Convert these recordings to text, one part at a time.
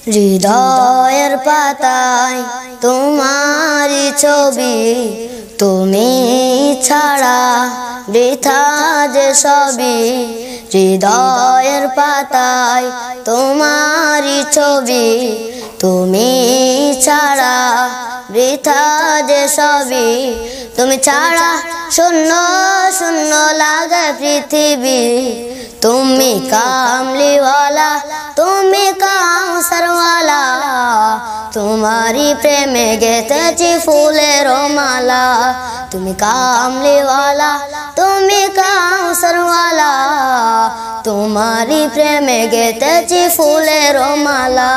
হৃদয়ের পাতায় তোমারই ছবি, তুমি ছাড়া বৃথা যে সবই। হৃদয়ের পাতায় তোমারই ছবি, তুমি ছাড়া বৃথা যে সবই। তুমি ছাড়া শূন্য শূন্য লাগে পৃথিবী। তুমি কামলিওয়ালা, তুমি কাউসারওয়ালা, তোমারি প্রেমে গেঁথেছি ফুলের মালা। তুমি কামলিওয়ালা, তুমি কাউসারওয়ালা, তোমারি প্রেমে গেঁথেছি ফুলের মালা।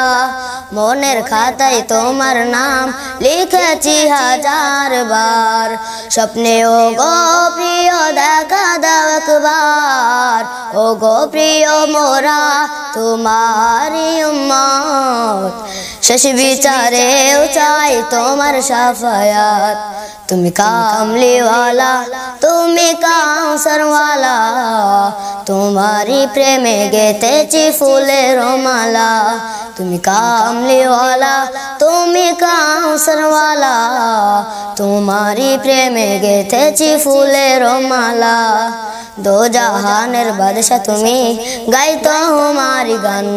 মনের খাতায় তোমার নাম লিখেছি হাজার বার, স্বপ্নে ও গো প্রিয় দেখা দাও একবার। ও গো প্রিয় মোরা তোমারি উম্মত, শেষ বিচারেও চাই তোমার শাফায়াত। তুমি কামলিওয়ালা, তুমি কাউসারওয়ালা, তোমারি প্রেমে গেঁথেছি ফুলের মালা। তুমি কামলিওয়ালা, তুমি কাউসারওয়ালা, তোমারি প্রেমে গেঁথেছি ফুলের মালা। দো জাহানের বাদশা তুমি, গাই তোমারি গান।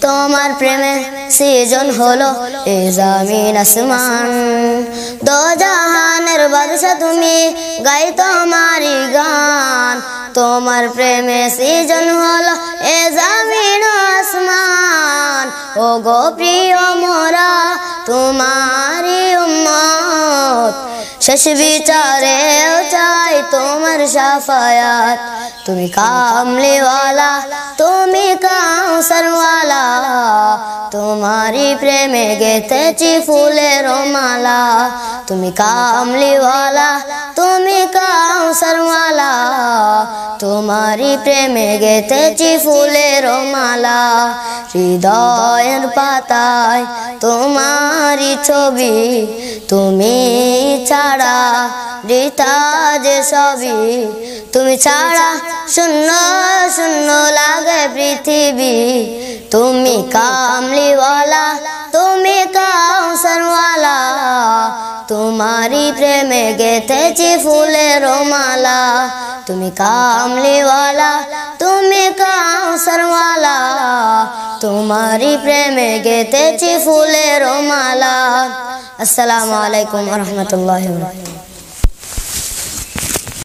তোমার প্রেমে সৃজন হলো এ জমিন আসমান। দো জাহানের বাদশা তুমি, গাই তোমারি গান। তোমার প্রেমে সৃজন হলো এ জমিন আসমান। ও গো প্রিয় মোরা তোমারি উম্মত, শেষ বিচারেও চাই তোমার শাফায়াত। তুমি কামলিওয়ালা, তুমি কাউসারওয়ালা, তোমারি প্রেমে গেঁথেছি ফুলের মালা। তুমি কামলিওয়ালা, তুমি কাউসারওয়ালা, তোমারি প্রেমে গেঁথেছি ফুলের মালা। হৃদয়ের পাতায় তোমারি ছবি, তুমি ছাড়া বৃথা যে সবই। তুমি ছাড়া শূন্য শূন্য লাগে পৃথিবী। তুমি কামলিওয়ালা, তুমি কাউসারওয়ালা, তোমারি প্রেমে গেঁথেছি ফুলের মালা। তুমি কামলিওয়ালা, তুমি কাউসারওয়ালা, তোমারি প্রেমে গেঁথেছি ফুলের মালা। আসসালামু আলাইকুম ওয়া রাহমাতুল্লাহি ওয়া বারাকাতুহু।